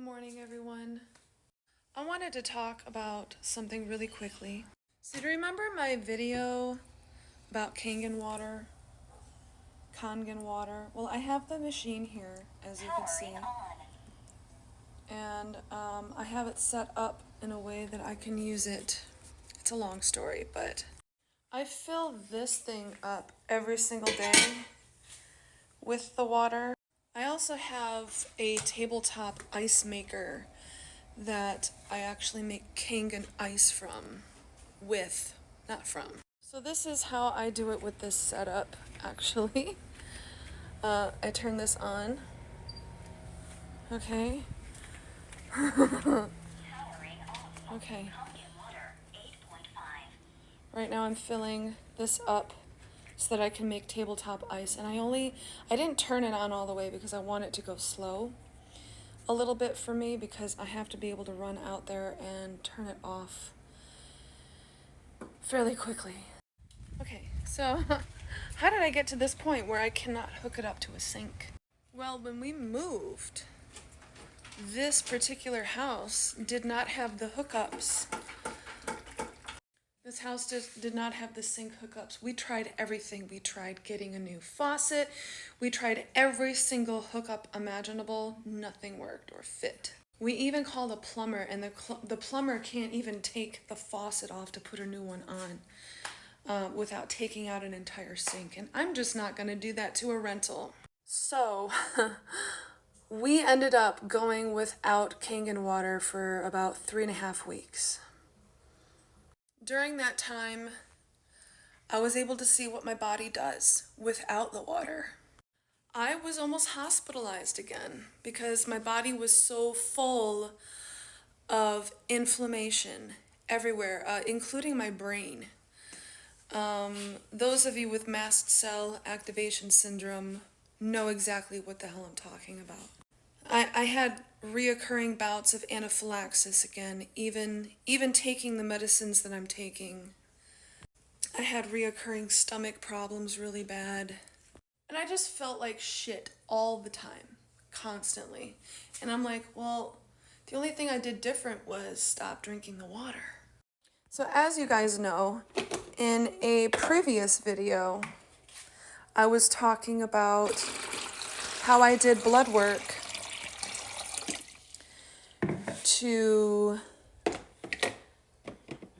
morning, everyone. I wanted to talk about something really quickly. So do you remember my video about Kangen water? Kangen water? Well, I have the machine here, as you can see. And I have it set up in a way that I can use it. It's a long story, but I fill this thing up every single day with the water. I also have a tabletop ice maker that I actually make Kangen ice from, not from. So this is how I do it with this setup, actually. I turn this on. Okay. Okay. Right now I'm filling this up so that I can make tabletop ice. And I didn't turn it on all the way because I want it to go slow a little bit for me because I have to be able to run out there and turn it off fairly quickly. Okay, so how did I get to this point where I cannot hook it up to a sink? Well, when we moved, this particular house did not have the hookups. This house did not have the sink hookups. We tried everything. We tried getting a new faucet. We tried every single hookup imaginable. Nothing worked or fit. We even called a plumber, and the plumber can't even take the faucet off to put a new one on without taking out an entire sink. And I'm just not going to do that to a rental. So we ended up going without Kangen water for about 3.5 weeks. During that time, I was able to see what my body does without the water. I was almost hospitalized again because my body was so full of inflammation everywhere, including my brain. Those of you with mast cell activation syndrome know exactly what the hell I'm talking about. I had reoccurring bouts of anaphylaxis again, even taking the medicines that I'm taking. I had reoccurring stomach problems really bad. And I just felt like shit all the time, constantly. And I'm like, well, the only thing I did different was stop drinking the water. So as you guys know, in a previous video, I was talking about how I did blood work to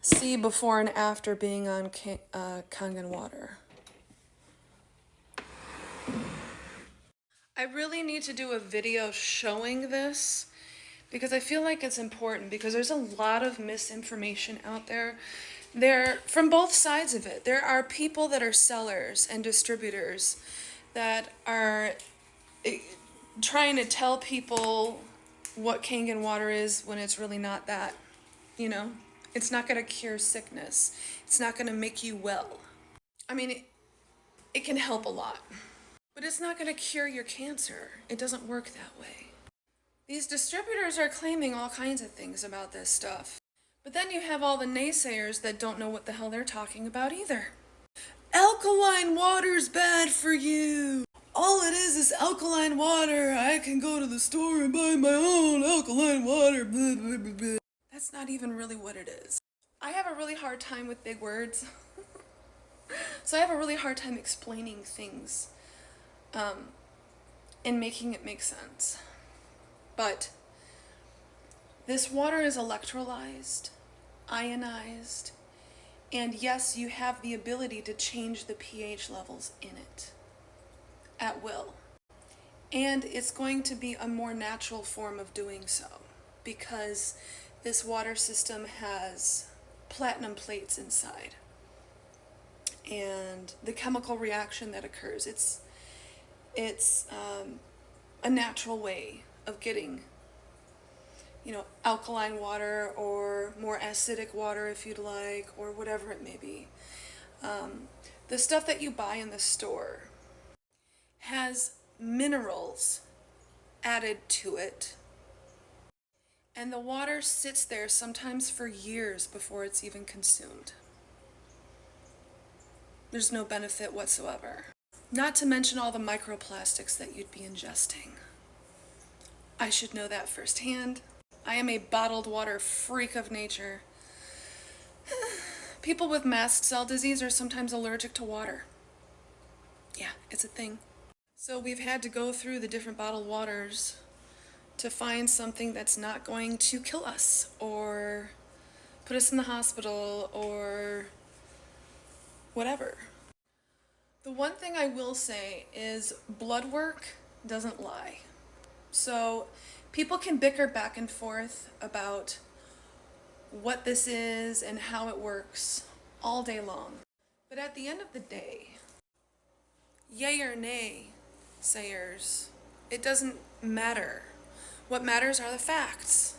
see before and after being on Kangen water. I really need to do a video showing this because I feel like it's important because there's a lot of misinformation out there. From both sides of it. There are people that are sellers and distributors that are trying to tell people what Kangen water is when it's really not that, you know? It's not going to cure sickness. It's not going to make you well. I mean, it can help a lot. But it's not going to cure your cancer. It doesn't work that way. These distributors are claiming all kinds of things about this stuff. But then you have all the naysayers that don't know what the hell they're talking about either. Alkaline water's bad for you. All it is alkaline water. I can go to the store and buy my own alkaline water. Blah, blah, blah, blah. That's not even really what it is. I have a really hard time with big words. So I have a really hard time explaining things and making it make sense. But this water is electrolyzed, ionized, and yes, you have the ability to change the pH levels in it at will. And it's going to be a more natural form of doing so because this water system has platinum plates inside. And the chemical reaction that occurs, it's a natural way of getting, alkaline water or more acidic water if you'd like, or whatever it may be. The stuff that you buy in the store has minerals added to it. And the water sits there sometimes for years before it's even consumed. There's no benefit whatsoever. Not to mention all the microplastics that you'd be ingesting. I should know that firsthand. I am a bottled water freak of nature. People with mast cell disease are sometimes allergic to water. Yeah, it's a thing. So we've had to go through the different bottled waters to find something that's not going to kill us or put us in the hospital or whatever. The one thing I will say is blood work doesn't lie. So people can bicker back and forth about what this is and how it works all day long. But at the end of the day, yay or nay, sayers, it doesn't matter. What matters are the facts.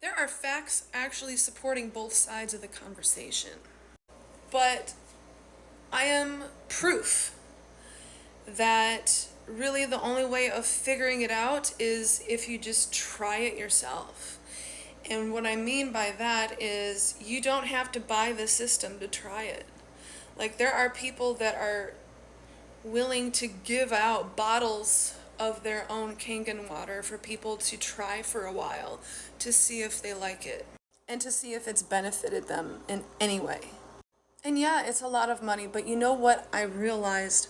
There are facts actually supporting both sides of the conversation. But I am proof that really the only way of figuring it out is if you just try it yourself. And what I mean by that is you don't have to buy the system to try it. Like there are people that are willing to give out bottles of their own Kangen water for people to try for a while to see if they like it and to see if it's benefited them in any way. And yeah, it's a lot of money, but you know what I realized?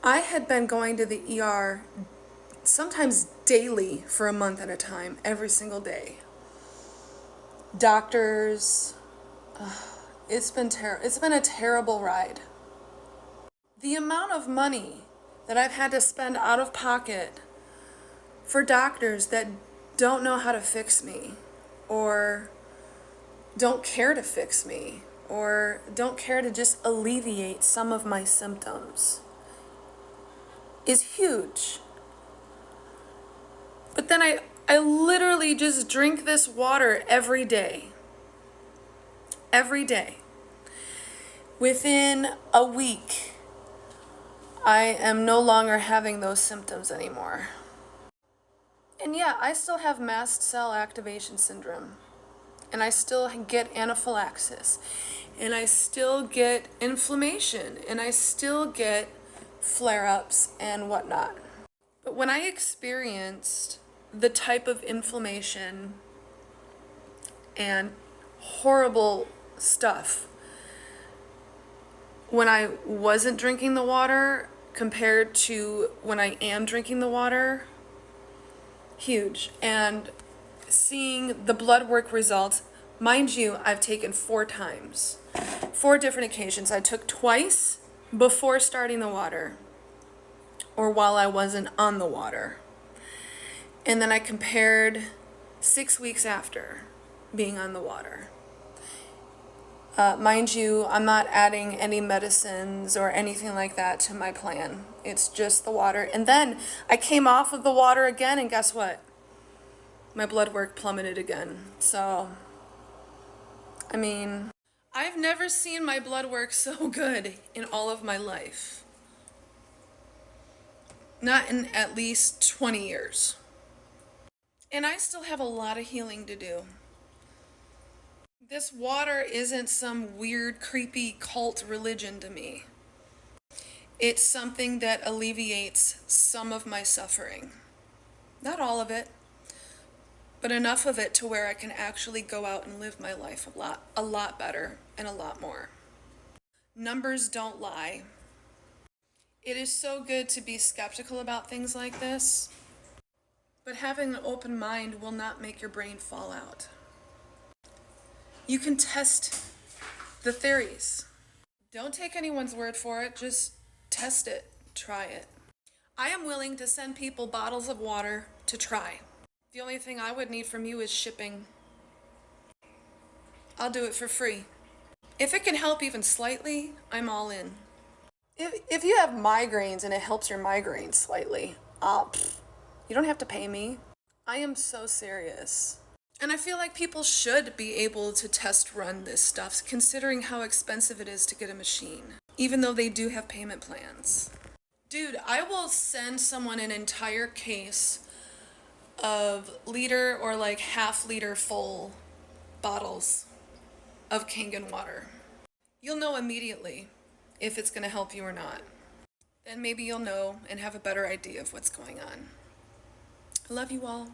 I had been going to the ER sometimes daily for a month at a time, every single day. Doctors, it's been a terrible ride. The amount of money that I've had to spend out of pocket for doctors that don't know how to fix me or don't care to fix me or don't care to just alleviate some of my symptoms is huge. But then I literally just drink this water every day. Every day. Within a week, I am no longer having those symptoms anymore. And yeah, I still have mast cell activation syndrome. And I still get anaphylaxis. And I still get inflammation. And I still get flare-ups and whatnot. But when I experienced the type of inflammation and horrible stuff when I wasn't drinking the water compared to when I am drinking the water, huge. And seeing the blood work results, mind you, I've taken 4 times, 4 different occasions. I took twice before starting the water or while I wasn't on the water. And then I compared 6 weeks after being on the water. Mind you, I'm not adding any medicines or anything like that to my plan. It's just the water. And then I came off of the water again, and guess what? My blood work plummeted again. So, I mean, I've never seen my blood work so good in all of my life. Not in at least 20 years. And I still have a lot of healing to do. This water isn't some weird, creepy cult religion to me. It's something that alleviates some of my suffering. Not all of it, but enough of it to where I can actually go out and live my life a lot better and a lot more. Numbers don't lie. It is so good to be skeptical about things like this, but having an open mind will not make your brain fall out. You can test the theories. Don't take anyone's word for it, just test it, try it. I am willing to send people bottles of water to try. The only thing I would need from you is shipping. I'll do it for free. If it can help even slightly, I'm all in. If you have migraines and it helps your migraines slightly, you don't have to pay me. I am so serious. And I feel like people should be able to test run this stuff, considering how expensive it is to get a machine, even though they do have payment plans. Dude, I will send someone an entire case of liter or like half-liter full bottles of Kangen water. You'll know immediately if it's going to help you or not. Then maybe you'll know and have a better idea of what's going on. I love you all.